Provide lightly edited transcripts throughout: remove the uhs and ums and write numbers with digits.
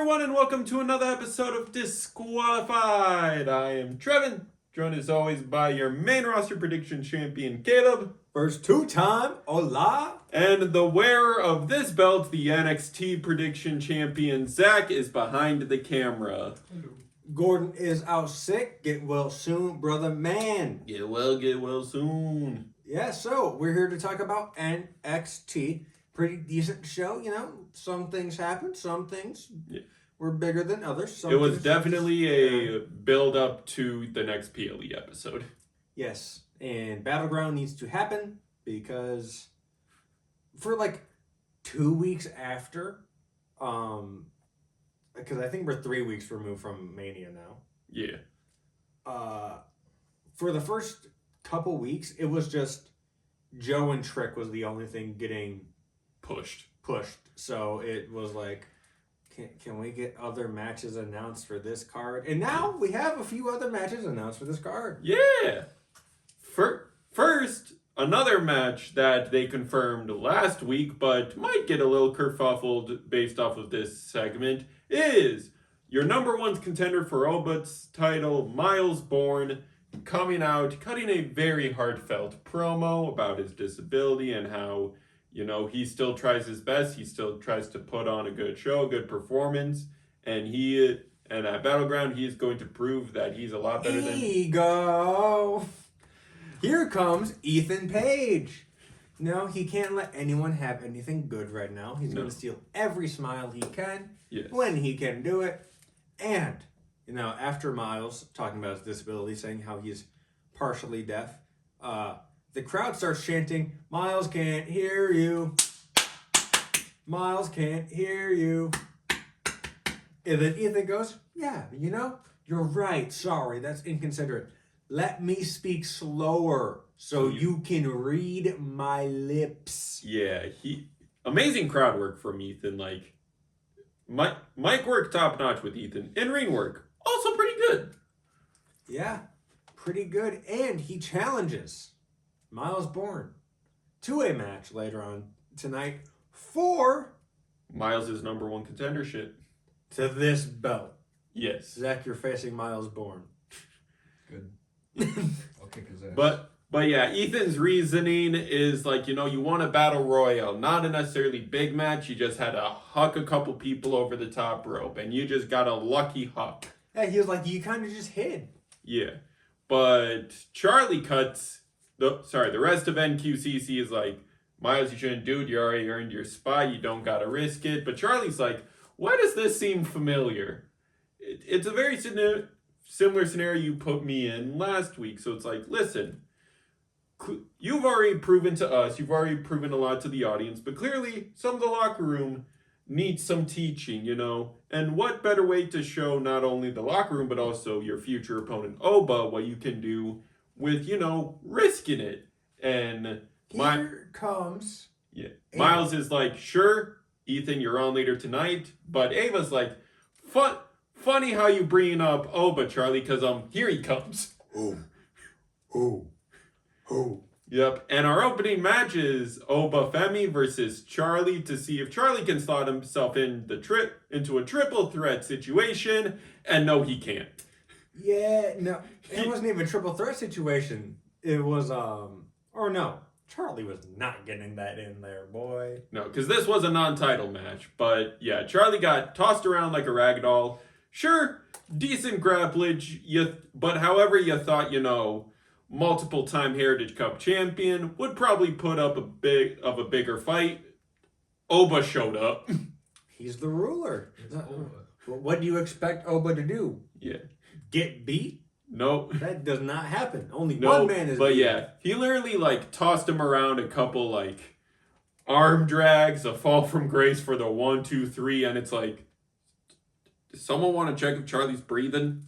everyone, and welcome to another episode of Disqualified. I am Trevin, joined as always by your main roster prediction champion, Caleb. First two-time, hola. And the wearer of this belt, the NXT prediction champion, Zach, is behind the camera. Gordon is out sick. Get well soon, brother man. Get well soon. Yeah, so we're here to talk about NXT. Pretty decent show, you know. Some things happened. Some things were bigger than others. It was definitely a build-up to the next PLE episode. Yes, and Battleground needs to happen because for like 2 weeks after, because I think we're 3 weeks removed from Mania now. Yeah. For the first couple weeks, it was just Joe and Trick was the only thing getting pushed. So it was like, can we get other matches announced for this card? And now we have a few other matches announced for this card. Yeah. First, another match that they confirmed last week, but might get a little kerfuffled based off of this segment, is your number one contender for Oba's title, Miles Bourne, coming out, cutting a very heartfelt promo about his disability and how, you know, he still tries his best. He still tries to put on a good show, a good performance. And at Battleground, he is going to prove that he's a lot better than... Ego! Here comes Ethan Page. No, he can't let anyone have anything good right now. He's going to steal every smile he can when he can do it. And, you know, after Miles talking about his disability, saying how he's partially deaf, the crowd starts chanting, "Miles can't hear you. Miles can't hear you." And then Ethan goes, "Yeah, you know, you're right. Sorry, that's inconsiderate. Let me speak slower so you can read my lips." Yeah, amazing crowd work from Ethan. Like, mic work top notch with Ethan. In-ring work, also pretty good. Yeah, pretty good. And he challenges Miles Bourne to a match later on tonight for Miles' number one contendership to this belt. Yes. Zach, you're facing Miles Bourne. Good. I'll kick his ass. But yeah, Ethan's reasoning is like, you know, you want a battle royale, not a necessarily big match. You just had to huck a couple people over the top rope, and you just got a lucky huck. Yeah, he was like, you kind of just hid. Yeah, but Charlie cuts. The rest of NQCC is like, Miles, you shouldn't do it. You already earned your spot. You don't got to risk it. But Charlie's like, why does this seem familiar? It's a very similar scenario you put me in last week. So it's like, listen, you've already proven to us, you've already proven a lot to the audience, but clearly some of the locker room needs some teaching, you know? And what better way to show not only the locker room, but also your future opponent, Oba, what you can do with, you know, risking it. And here comes Ava. Miles is like, sure, Ethan, you're on later tonight. But Ava's like, funny how you bring up Oba, Charlie, because here he comes. Oh. Yep. And our opening match is Oba Femi versus Charlie to see if Charlie can slot himself into a triple threat situation. And no, he can't. Yeah, no, it wasn't even a triple threat situation. It was, Charlie was not getting that in there, boy. No, because this was a non-title match. But yeah, Charlie got tossed around like a rag doll. Sure, decent grapplage, but however you thought, you know, multiple-time Heritage Cup champion would probably put up a bigger fight. Oba showed up. He's the ruler. What do you expect Oba to do? Yeah. Get beat? No. That does not happen. Only one man is but beat. Yeah, he literally, like, tossed him around a couple, like, arm drags, a fall from grace for the 1, 2, 3, and it's like, does someone want to check if Charlie's breathing?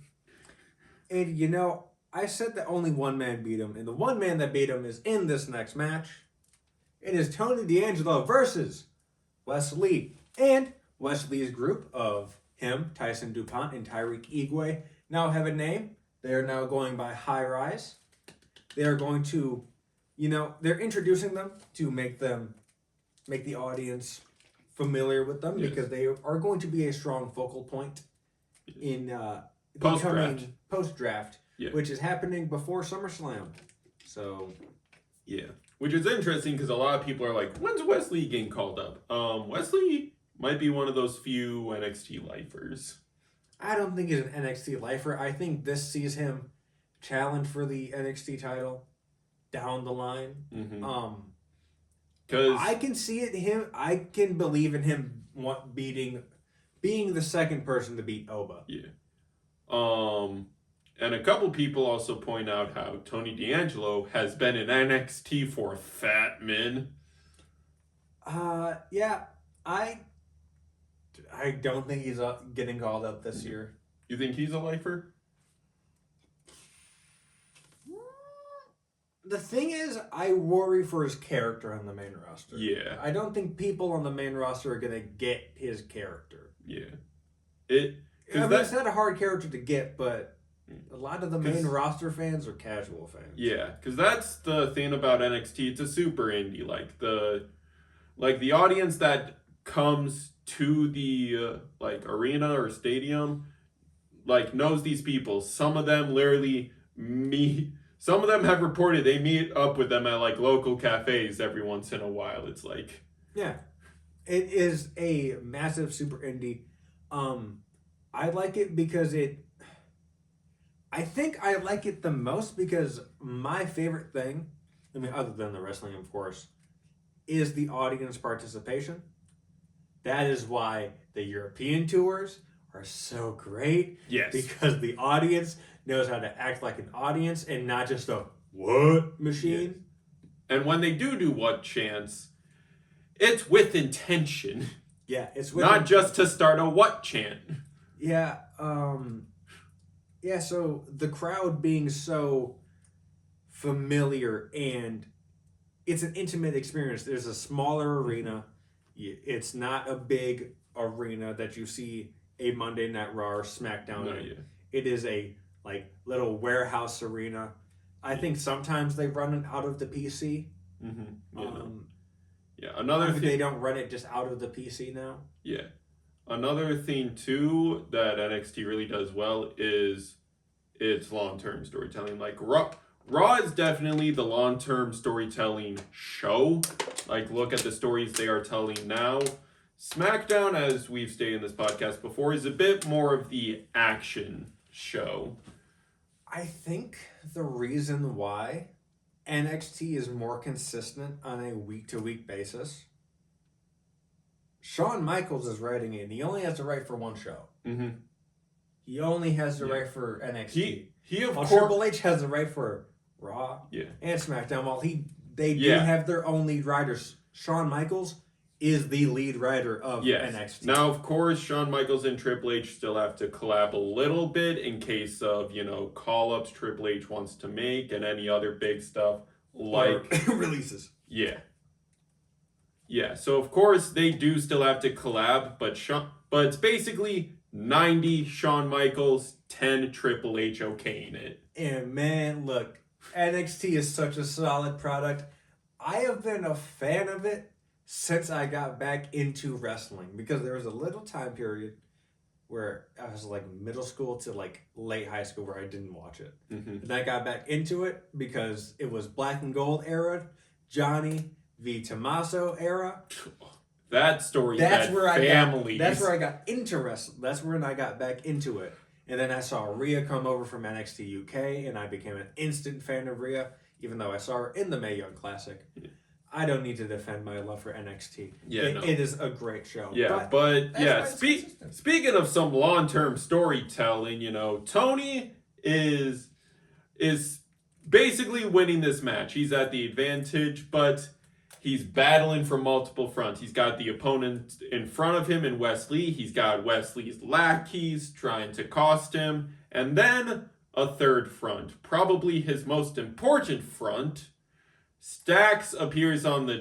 And, you know, I said that only one man beat him, and the one man that beat him is in this next match. It is Tony D'Angelo versus Wesley. And Wesley's group of him, Tyson DuPont, and Tyreek Igwe now have a name. They are now going by High Rise. They are going to, you know, they're introducing them to make the audience familiar with them because they are going to be a strong focal point in post-draft, which is happening before SummerSlam. So, yeah, which is interesting because a lot of people are like, "When's Wesley getting called up?" Wesley might be one of those few NXT lifers. I don't think he's an NXT lifer. I think this sees him challenge for the NXT title down the line. Because I can see it. I can believe in him being the second person to beat Oba. Yeah. And a couple people also point out how Tony D'Angelo has been in NXT for a fat min. Yeah, I don't think he's getting called up this year. You think he's a lifer? The thing is, I worry for his character on the main roster. Yeah. I don't think people on the main roster are going to get his character. Yeah. It's not a hard character to get, but a lot of the main roster fans are casual fans. Yeah, because that's the thing about NXT. It's a super indie. Like the audience that comes to the arena or stadium knows these people. Some of them literally meet. Some of them have reported they meet up with them at local cafes every once in a while. It's like, yeah, it is a massive super indie. I like it because I think I like it the most because my favorite thing, I mean, other than the wrestling, of course, is the audience participation. That is why the European tours are so great. Yes. Because the audience knows how to act like an audience and not just a what machine. Yeah. And when they do what chants, it's with intention. Yeah, it's with not just to start a what chant. Yeah, so the crowd being so familiar and it's an intimate experience. There's a smaller arena. It's not a big arena that you see a Monday Night Raw or SmackDown in. Yeah. It is a little warehouse arena. I think sometimes they run it out of the PC. Another thing, they don't run it just out of the PC now. Yeah. Another thing too that NXT really does well is its long-term storytelling. Raw is definitely the long-term storytelling show. Look at the stories they are telling now. SmackDown, as we've stated in this podcast before, is a bit more of the action show. I think the reason why NXT is more consistent on a week-to-week basis, Shawn Michaels is writing it, and he only has to write for one show. Mm-hmm. He only has to write for NXT. Course, Triple H has to write for Raw and SmackDown. While they do have their own lead writers. Shawn Michaels is the lead writer of NXT. Now, of course, Shawn Michaels and Triple H still have to collab a little bit in case of, call-ups Triple H wants to make and any other big stuff releases. Yeah. Yeah, so of course they do still have to collab, but it's basically 90 Shawn Michaels, 10 Triple H okaying it. And man, look, NXT is such a solid product. I have been a fan of it since I got back into wrestling because there was a little time period where I was middle school to late high school where I didn't watch it. Mm-hmm. And I got back into it because it was Black and Gold era, Johnny V. Tommaso era. That story. That's where I got into wrestling. That's when I got back into it. And then I saw Rhea come over from NXT UK, and I became an instant fan of Rhea, even though I saw her in the Mae Young Classic. Yeah. I don't need to defend my love for NXT. Yeah, it is a great show. Yeah, but speaking of some long-term storytelling, Tony is basically winning this match. He's at the advantage, but he's battling from multiple fronts. He's got the opponent in front of him in Wesley. He's got Wesley's lackeys trying to cost him. And then a third front, probably his most important front. Stax appears on the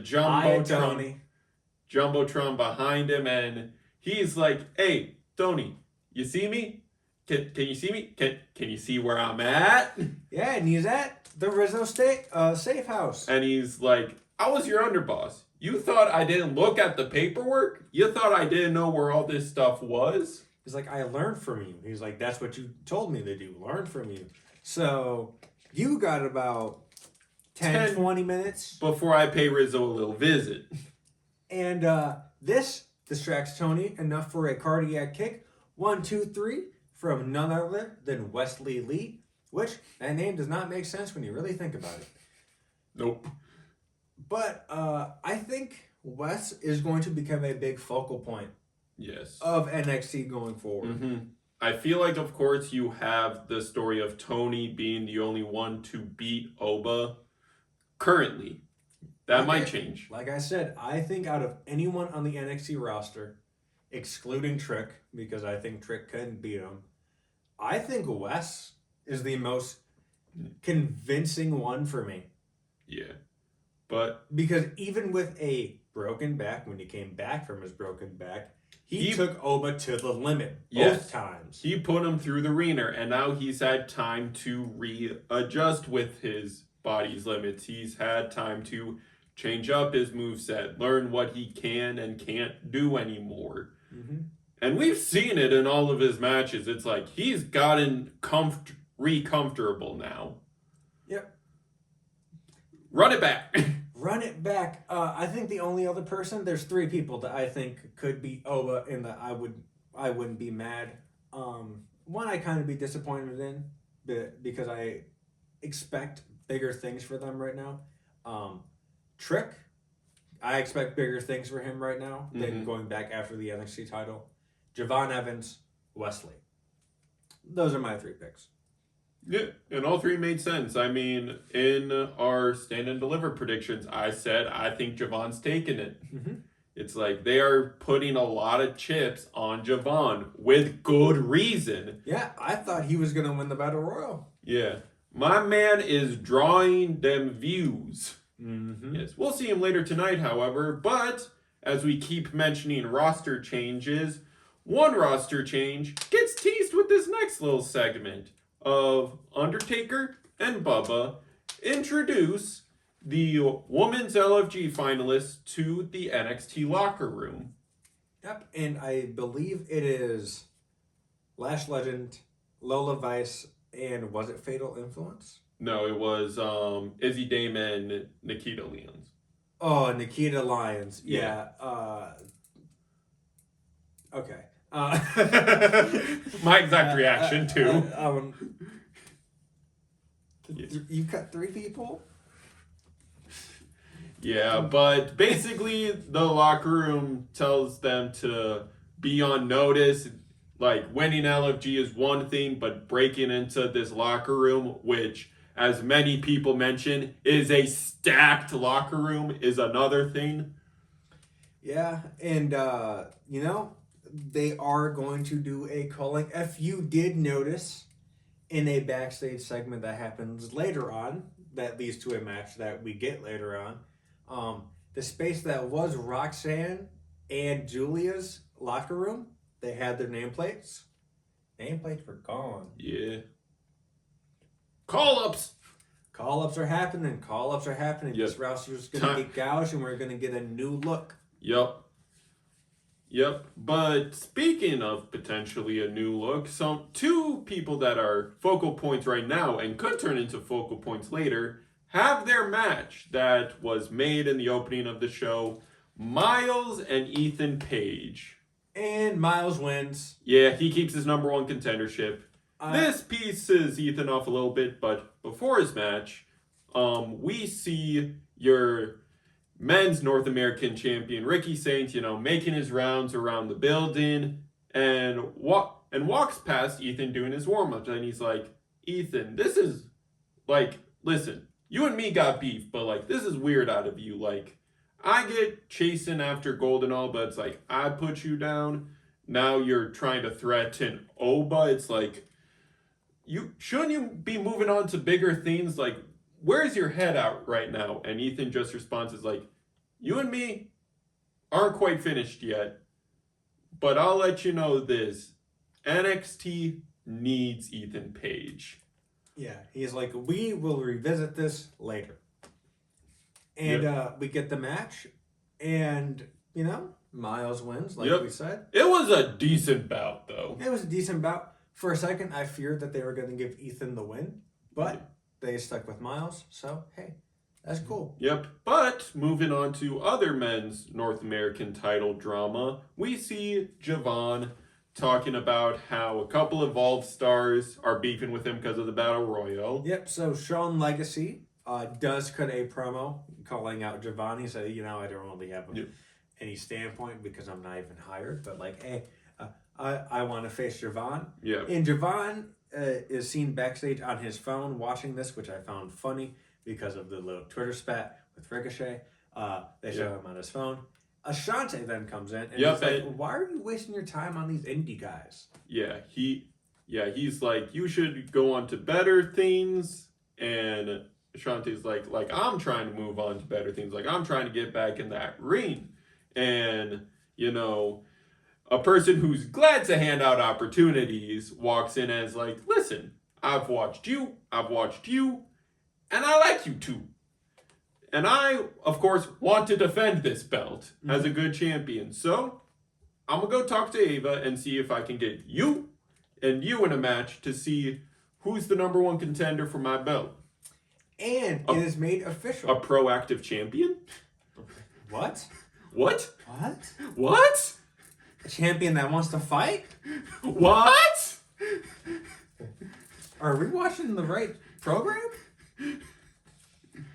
Jumbotron behind him, and he's like, "Hey, Tony, you see me? Can you see me? Can you see where I'm at?" Yeah, and he's at the Rizzo Safe House. And he's like, "I was your underboss. You thought I didn't look at the paperwork? You thought I didn't know where all this stuff was? He's like, I learned from you. He's like, that's what you told me to do. Learn from you. So you got about 10 20 minutes. Before I pay Rizzo a little visit. And this distracts Tony enough for a cardiac kick. 1, 2, 3 from none other than Wesley Lee. Which, that name does not make sense when you really think about it. Nope. But I think Wes is going to become a big focal point. Yes. Of NXT going forward. Mm-hmm. I feel like, of course, you have the story of Tony being the only one to beat Oba currently. That might change. Like I said, I think out of anyone on the NXT roster, excluding Trick, because I think Trick couldn't beat him, I think Wes is the most convincing one for me. Yeah. But because even with a broken back, when he came back from his broken back, he took Oba to the limit both times. He put him through the ringer, and now he's had time to readjust with his body's limits. He's had time to change up his moveset, learn what he can and can't do anymore. Mm-hmm. And we've seen it in all of his matches. It's like he's gotten comfortable now. Yep. Run it back. Run it back. I think the only other person, there's 3 people that I think could beat Oba and that I wouldn't be mad. One I kind of be disappointed in because I expect bigger things for them right now. Trick, I expect bigger things for him right now than going back after the NXT title. Javon Evans, Wesley. Those are my 3 picks. Yeah, and all 3 made sense. I mean, in our stand and deliver predictions, I said I think Javon's taking it. Mm-hmm. It's like they are putting a lot of chips on Javon with good reason. Yeah, I thought he was going to win the Battle Royal. Yeah. My man is drawing them views. Mm-hmm. Yes, we'll see him later tonight, however. But as we keep mentioning roster changes, one roster change gets teased with this next little segment of Undertaker and Bubba introduce the Women's LFG finalists to the NXT locker room. Yep, and I believe it is Lash Legend, Lola Vice, and was it Fatal Influence? No, it was Izzy Dame and Nikita Lyons. Oh, Nikita Lyons. Yeah. Okay. My exact reaction too. You cut 3 people? Yeah, but basically the locker room tells them to be on notice. Like, winning LFG is one thing, but breaking into this locker room, which, as many people mention, is a stacked locker room, is another thing. Yeah, and, they are going to do a calling. If you did notice in a backstage segment that happens later on, that leads to a match that we get later on, the space that was Roxanne and Julia's locker room, they had their nameplates. Nameplates were gone. Yeah. Call-ups! Call-ups are happening. Call-ups are happening. Yep. This roster's going to get gouged, and we're going to get a new look. Yep. But speaking of potentially a new look, 2 people that are focal points right now and could turn into focal points later have their match that was made in the opening of the show. Miles and Ethan Page. And Miles wins. Yeah, he keeps his number 1 contendership. This pisses Ethan off a little bit, but before his match, we see your men's North American champion, Ricky Saints, making his rounds around the building and walks past Ethan doing his warm-ups. And he's like, Ethan, this is, listen, you and me got beef, but, this is weird out of you. I get chasing after gold and all, but it's like, I put you down. Now you're trying to threaten Oba. It's like, shouldn't you be moving on to bigger things? Where's your head out right now? And Ethan just responds is like, you and me aren't quite finished yet, but I'll let you know this. NXT needs Ethan Page. Yeah, he's like, we will revisit this later. And we get the match. And, Miles wins, like we said. It was a decent bout, though. It was a decent bout. For a second, I feared that they were going to give Ethan the win, but they stuck with Miles, so hey, that's cool. Yep. But moving on to other men's North American title drama, we see Javon talking about how a couple of Evolved stars are beefing with him because of the Battle Royal. Yep, so Sean Legacy does cut a promo calling out Javon. He said, I don't really have any standpoint because I'm not even hired, but like, hey, I want to face Javon. Yeah. And Javon is seen backstage on his phone watching this, which I found funny because of the little Twitter spat with Ricochet. They show him on his phone. Ashante then comes in and he's like, why are you wasting your time on these indie guys? Yeah, he's like, you should go on to better things. And Ashante's like I'm trying to move on to better things. Like, I'm trying to get back in that ring. And, a person who's glad to hand out opportunities walks in and is like, listen, I've watched you, and I like you too. And I, of course, want to defend this belt as a good champion. So I'm going to go talk to Ava and see if I can get you and you in a match to see who's the number one contender for my belt. And it is made official. A proactive champion? What? What? What? What? A champion that wants to fight? What? Are we watching the right program?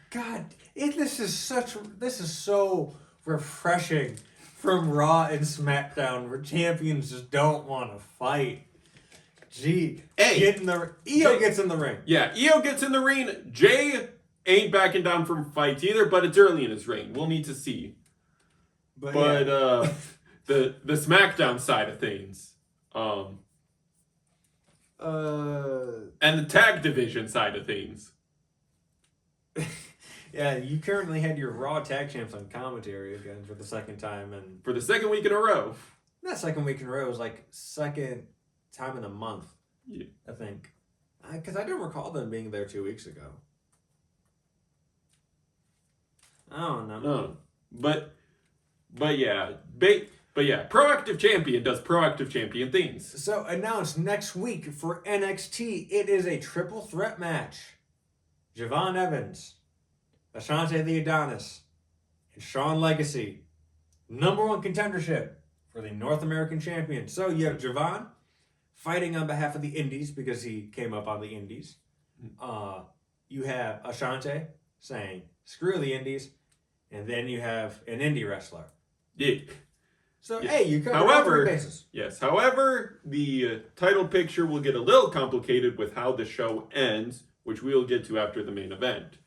God, this is so refreshing from Raw and SmackDown where champions just don't want to fight. Gee, hey, Io gets in the ring. Yeah, Io gets in the ring. Jay ain't backing down from fights either, but it's early in his reign. We'll need to see. But the SmackDown side of things, and the tag division side of things. Yeah, you currently had your Raw tag champs on commentary again for the second time, and for the second week in a row. Not second week in a row. It was like second time in a month. Yeah, I think, because I don't recall them being there 2 weeks ago. I don't know. No, but yeah, proactive champion does proactive champion things. So announced next week for NXT, it is a triple threat match. Javon Evans, Ashante the Adonis, and Sean Legacy. Number one contendership for the North American champion. So you have Javon fighting on behalf of the Indies because he came up on the Indies. You have Ashante saying, screw the Indies. And then you have an indie wrestler. Yeah. So, hey, you cover all three bases. Yes. However, the title picture will get a little complicated with how the show ends, which we'll get to after the main event.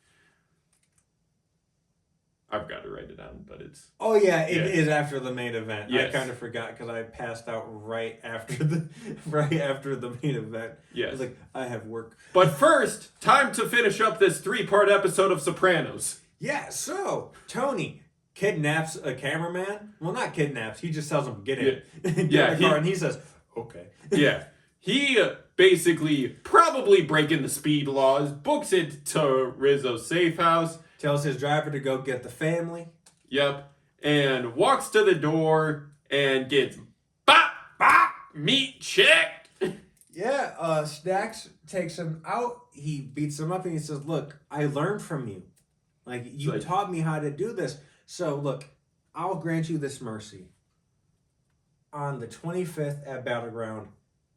I've got to write it down, but it's... Oh, yeah, it is after the main event. Yes. I kind of forgot because I passed out right after the main event. Yes. I was like, I have work. But first, time to finish up this 3-part episode of Sopranos. Yeah, so Tony kidnaps a cameraman. Well, not kidnaps. He just tells him, get in. Get in the car, and he says, okay. Yeah. He basically, probably breaking the speed laws, books it to Rizzo's safe house. Tells his driver to go get the family. Yep. And walks to the door and gets bop, bop, meat checked. Yeah, Stacks takes him out. He beats him up and he says, look, I learned from you. Like, you taught me how to do this. So, look, I'll grant you this mercy. On the 25th at Battleground,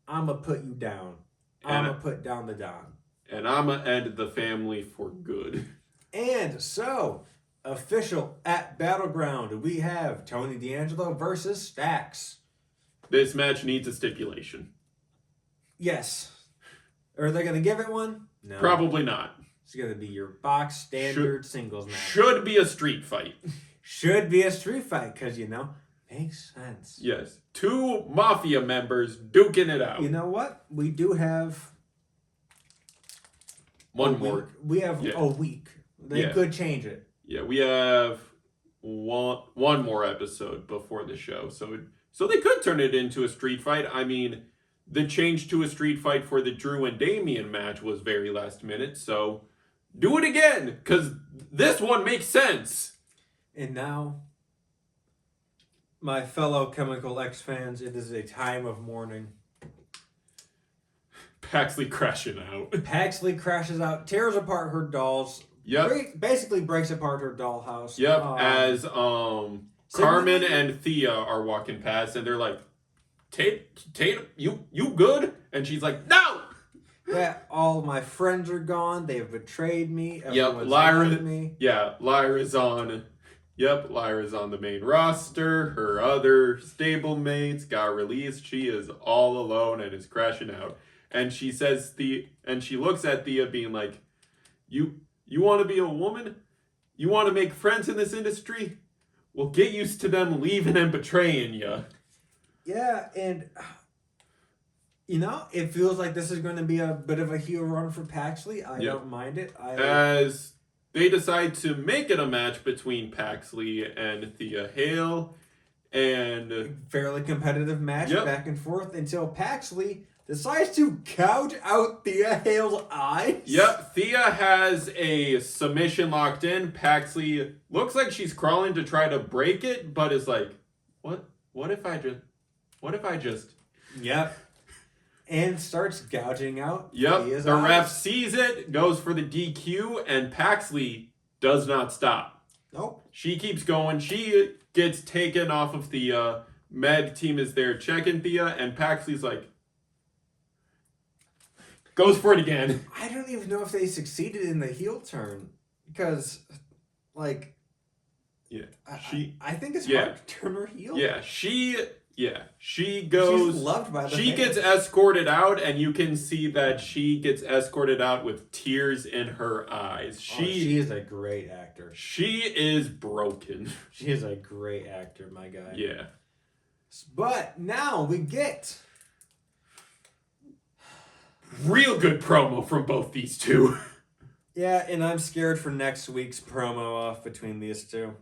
I'm going to put you down. I'm going to put down the Don. And I'm going to end the family for good. And so, official at Battleground, we have Tony D'Angelo versus Stacks. This match needs a stipulation. Yes. Are they going to give it one? No. Probably not. It's going to be your box standard singles match. Should be a street fight. Should be a street fight because, makes sense. Yes. 2 Mafia members duking it out. You know what? We do have... One more. We have a week. They could change it. Yeah, we have one more episode before the show. So they could turn it into a street fight. I mean, the change to a street fight for the Drew and Damian match was very last minute. So do it again, because this one makes sense. And now My fellow Chemical X fans, it is a time of mourning. Paxley crashing out. Paxley crashes out, tears apart her dolls. Yep. Basically breaks apart her dollhouse. Yep. As Carmen and Thea are walking past, and they're like, Tatum, you good? And she's like, no! Yeah, all my friends are gone. They have betrayed me. Yep, Lyra. Yeah, Lyra's on. Yep, Lyra's on the main roster. Her other stablemates got released. She is all alone and is crashing out. And she says she looks at Thea, being like, "You want to be a woman? You want to make friends in this industry? Well, get used to them leaving and betraying you." Yeah, and it feels like this is going to be a bit of a heel run for Paxley. I don't mind it. As they decide to make it a match between Paxley and Thea Hale, and fairly competitive match back and forth until Paxley decides to gouge out Thea Hale's eyes. Yep, Thea has a submission locked in. Paxley looks like she's crawling to try to break it, but is like, what if I just... Yep. And starts gouging out Thea's eyes. Ref sees it, goes for the DQ, and Paxley does not stop. Nope. She keeps going. She gets taken off of Thea. Med team is there checking Thea, and Paxley's like, goes for it again. I don't even know if they succeeded in the heel turn. Because, like... Yeah. I think it's hard to turn her heel. Yeah, she goes... She's loved by the She fans. gets escorted out, and you can see that she gets escorted out with tears in her eyes. She is a great actor. She is broken. She is a great actor, my guy. Yeah. But now we get... real good promo from both these two. Yeah, and I'm scared for next week's promo off between these two.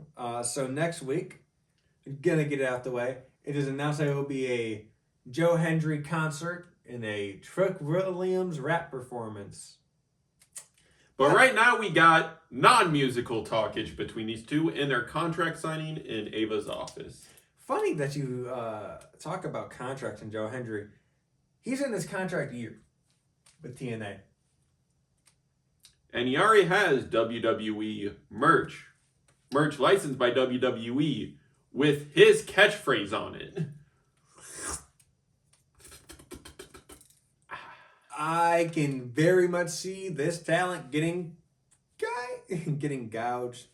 So next week, I'm gonna get it out the way. It is announced that it will be a Joe Hendry concert and a Trick Williams rap performance. But right now we got non-musical talkage between these two in their contract signing in Ava's office. Funny that you talk about contract and Joe Hendry. He's in this contract year with TNA. And he already has WWE merch licensed by WWE with his catchphrase on it. I can very much see this talent getting gouged.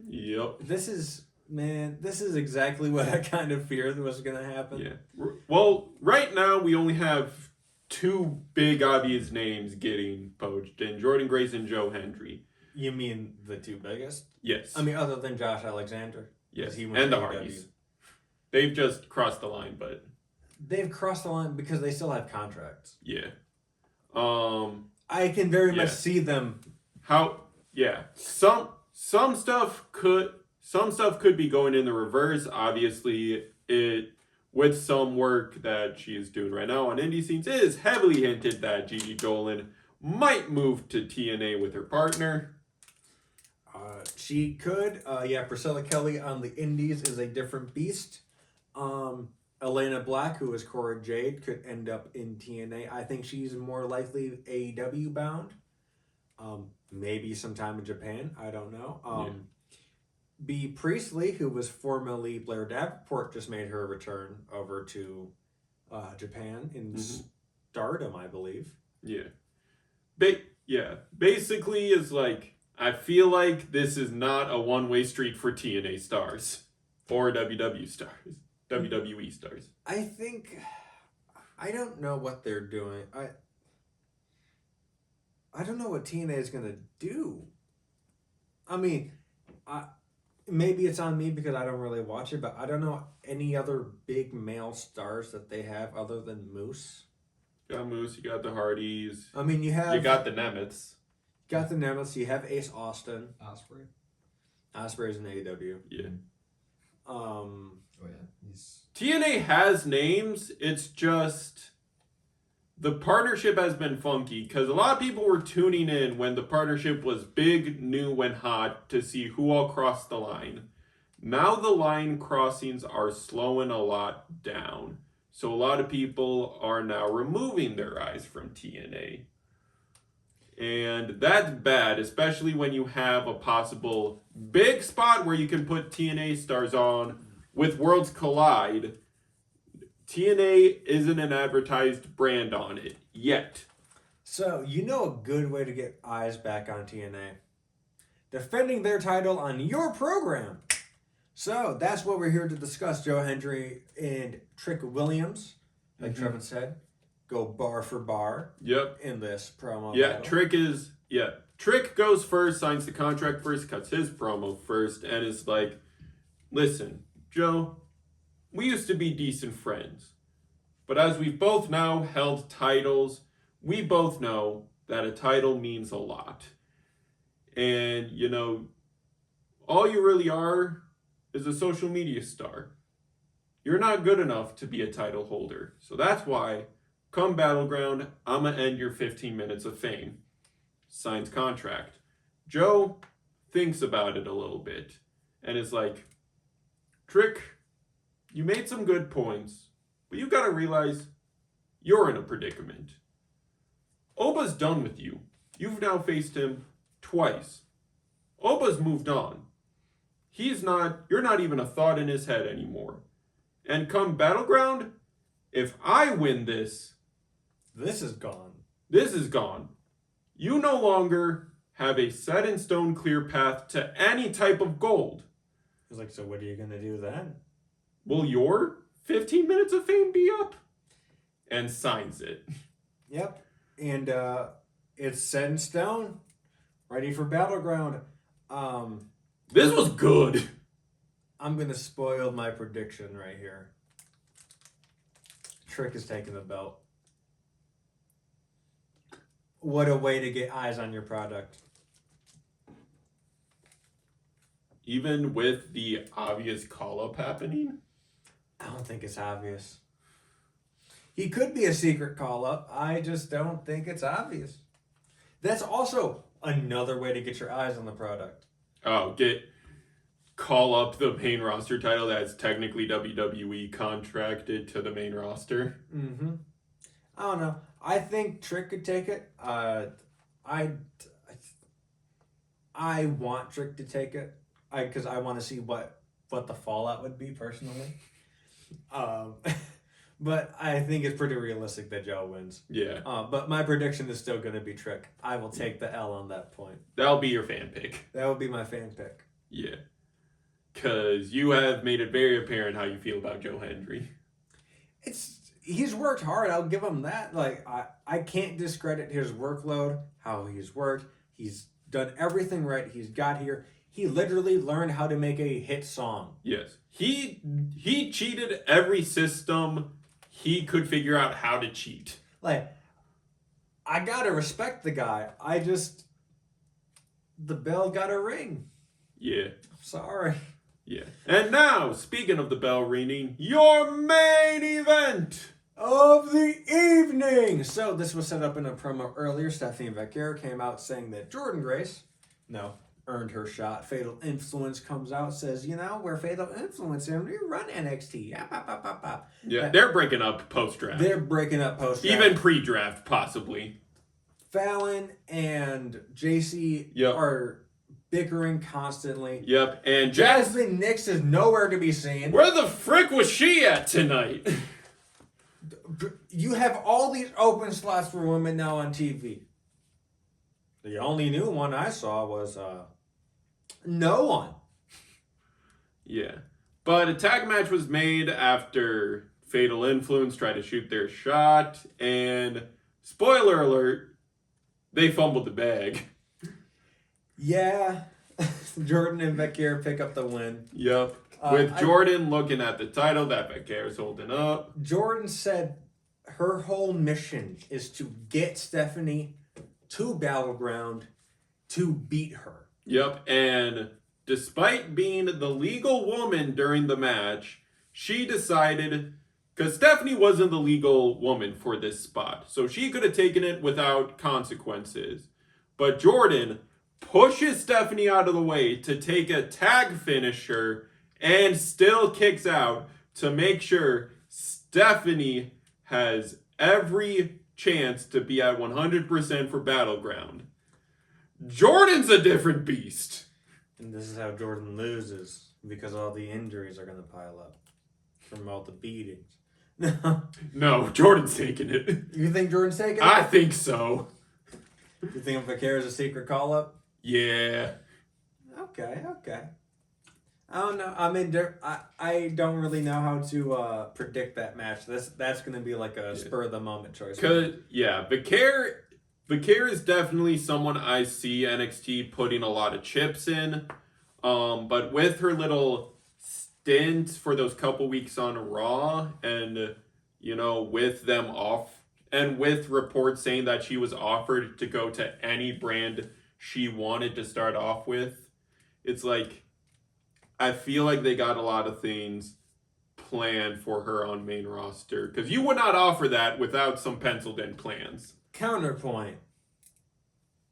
Yep. This is exactly what I kind of feared was going to happen. Yeah. Well, right now we only have two big obvious names getting poached, and Jordan Grace and Joe Hendry. You mean the two biggest? Yes. I mean, other than Josh Alexander. Yes, he and the Hardys. They've just crossed the line, but... They've crossed the line because they still have contracts. Yeah. I can very much see them... Some stuff could be going in the reverse. Obviously, with some work that she is doing right now on indie scenes, it is heavily hinted that Gigi Dolan might move to TNA with her partner. She could. Priscilla Kelly on the indies is a different beast. Elena Black, who is Cora Jade, could end up in TNA. I think she's more likely AEW bound. Maybe sometime in Japan. I don't know. B. Priestley, who was formerly Blair Davenport, just made her return over to Japan in Stardom, I believe. Yeah. Basically, is like, I feel like this is not a one-way street for TNA stars or WWE stars. I don't know what they're doing. I don't know what TNA is going to do. I mean, maybe it's on me because I don't really watch it, but I don't know any other big male stars that they have other than Moose. You got Moose, you got the Hardys. I mean, you got the Nemets. You have Ace Austin. Osprey's in AEW. Yeah. He's... TNA has names. It's just the partnership has been funky because a lot of people were tuning in when the partnership was big, new, and hot to see who all crossed the line. Now the line crossings are slowing a lot down. So a lot of people are now removing their eyes from TNA. And that's bad, especially when you have a possible big spot where you can put TNA stars on with Worlds Collide. TNA isn't an advertised brand on it yet. So, you know a good way to get eyes back on TNA? Defending their title on your program. So, that's what we're here to discuss. Joe Hendry and Trick Williams, like Trevin said, go bar for bar. Yep. In this promo. Yeah, battle. Trick goes first, signs the contract first, cuts his promo first, and is like, listen, Joe, we used to be decent friends. But as we've both now held titles, we both know that a title means a lot. And, you know, all you really are is a social media star. You're not good enough to be a title holder. So that's why, come Battleground, I'm going to end your 15 minutes of fame. Signs contract. Joe thinks about it a little bit and is like, Trick, you made some good points, but you got to realize you're in a predicament. Oba's done with you. You've now faced him twice. Oba's moved on. You're not even a thought in his head anymore. And come Battleground, if I win this, this is gone. This is gone. You no longer have a set in stone clear path to any type of gold. He's like, so what are you going to do then? Will your 15 minutes of fame be up? And signs it. Yep. And it's set in stone. Ready for Battleground. This was good. I'm going to spoil my prediction right here. Trick is taking the belt. What a way to get eyes on your product. Even with the obvious call-up happening? I don't think it's obvious. He could be a secret call-up. I just don't think it's obvious. That's also another way to get your eyes on the product. Oh, call up the main roster title that's technically WWE contracted to the main roster. Mm-hmm. I don't know. I think Trick could take it. I want Trick to take it. Because I want to see what the fallout would be personally. But I think it's pretty realistic that Joe wins. Yeah. But my prediction is still going to be Trick. I will take the L on that point. That'll be your fan pick. That will be my fan pick. Yeah. Because you have made it very apparent how you feel about Joe Hendry. He's worked hard. I'll give him that. Like I can't discredit his workload, how he's worked. He's done everything right. He's got here. He literally learned how to make a hit song. Yes. He cheated every system he could figure out how to cheat. Like, I gotta respect the guy. The bell got a ring. Yeah. Sorry. Yeah. And now, speaking of the bell ringing, your main event of the evening. So this was set up in a promo earlier. Stephanie Vaquero came out saying that Jordynne Grace, earned her shot. Fatal Influence comes out, says, we're Fatal Influence and we run NXT. Yeah, they're breaking up post-draft. Even pre-draft, possibly. Fallon and JC are bickering constantly. Yep, and Jasmine Nix is nowhere to be seen. Where the frick was she at tonight? You have all these open slots for women now on TV. The only new one I saw was no one. Yeah. But a tag match was made after Fatal Influence tried to shoot their shot, and spoiler alert, they fumbled the bag. Yeah. Jordynne and Vaquero pick up the win. Yep. With Jordynne looking at the title that Vaquero's holding up. Jordynne said her whole mission is to get Stephanie to Battleground to beat her. Yep, and despite being the legal woman during the match, she decided, because Stephanie wasn't the legal woman for this spot, so she could have taken it without consequences. But Jordynne pushes Stephanie out of the way to take a tag finisher and still kicks out to make sure Stephanie has every chance to be at 100% for Battleground. Jordan's a different beast. And this is how Jordan loses, because all the injuries are going to pile up from all the beatings. No, Jordan's taking it. You think Jordan's taking it? I think so. You think Vaquera's a secret call-up? Yeah. Okay. I don't know. I mean, I don't really know how to predict that match. That's going to be like a spur-of-the-moment choice. Vaquera is definitely someone I see NXT putting a lot of chips in. But with her little stint for those couple weeks on Raw and, with them off, and with reports saying that she was offered to go to any brand she wanted to start off with, it's like, I feel like they got a lot of things planned for her on main roster. Because you would not offer that without some penciled in plans. Counterpoint.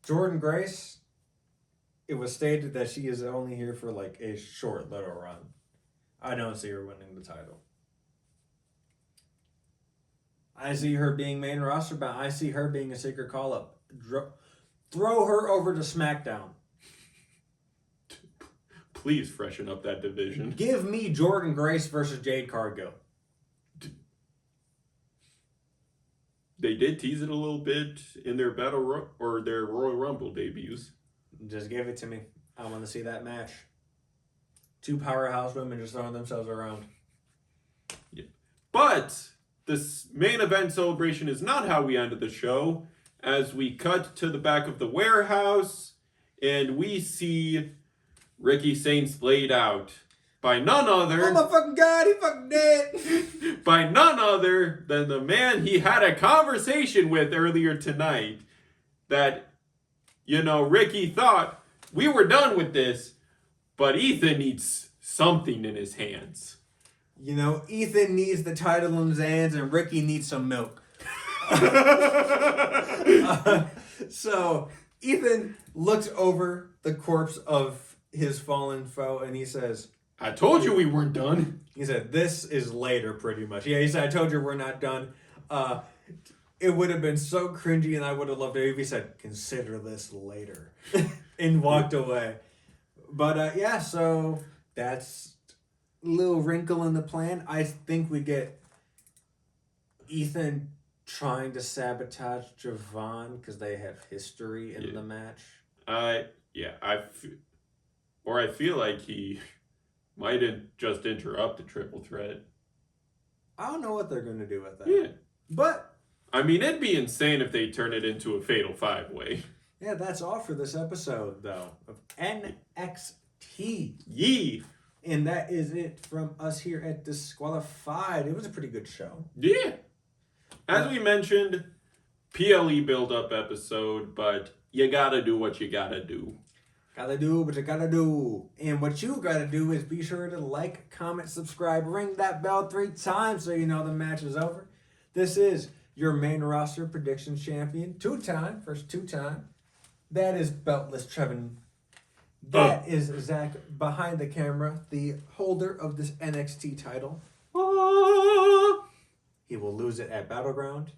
Jordan Grace, it was stated that she is only here for like a short little run. I don't see her winning the title. I see her being main roster, but I see her being a secret call-up. Throw her over to SmackDown. Please freshen up that division. Give me Jordan Grace versus Jade Cargill. They did tease it a little bit in their their Royal Rumble debuts. Just give it to me. I want to see that match. Two powerhouse women just throwing themselves around. Yeah. But this main event celebration is not how we ended the show, as we cut to the back of the warehouse and we see Ricky Saints laid out by none other... Oh my fucking God, he fucking dead! By none other than the man he had a conversation with earlier tonight that, Ricky thought, we were done with this, but Ethan needs something in his hands. Ethan needs the title in his hands and Ricky needs some milk. So Ethan looks over the corpse of his fallen foe and he says, I told you we weren't done. He said, this is later, pretty much. Yeah, he said, I told you we're not done. It would have been so cringy and I would have loved it if he said, consider this later. And walked away. But so that's a little wrinkle in the plan. I think we get Ethan trying to sabotage Javon because they have history in the match. I feel like he might just interrupt the triple threat. I don't know what they're going to do with that. Yeah. But I mean, it'd be insane if they turn it into a fatal five-way. Yeah, that's all for this episode, though, of NXT. Yee! And that is it from us here at Disqualified. It was a pretty good show. Yeah. As we mentioned, PLE build-up episode, but you gotta do what you gotta do. Gotta do what you gotta do. And what you gotta do is be sure to like, comment, subscribe, ring that bell 3 times so you know the match is over. This is your main roster predictions champion. First two-time. That is Beltless Trevin. That is Zach behind the camera, the holder of this NXT title. He will lose it at Battleground.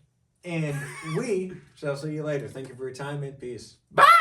And we shall see you later. Thank you for your time and peace. Bye!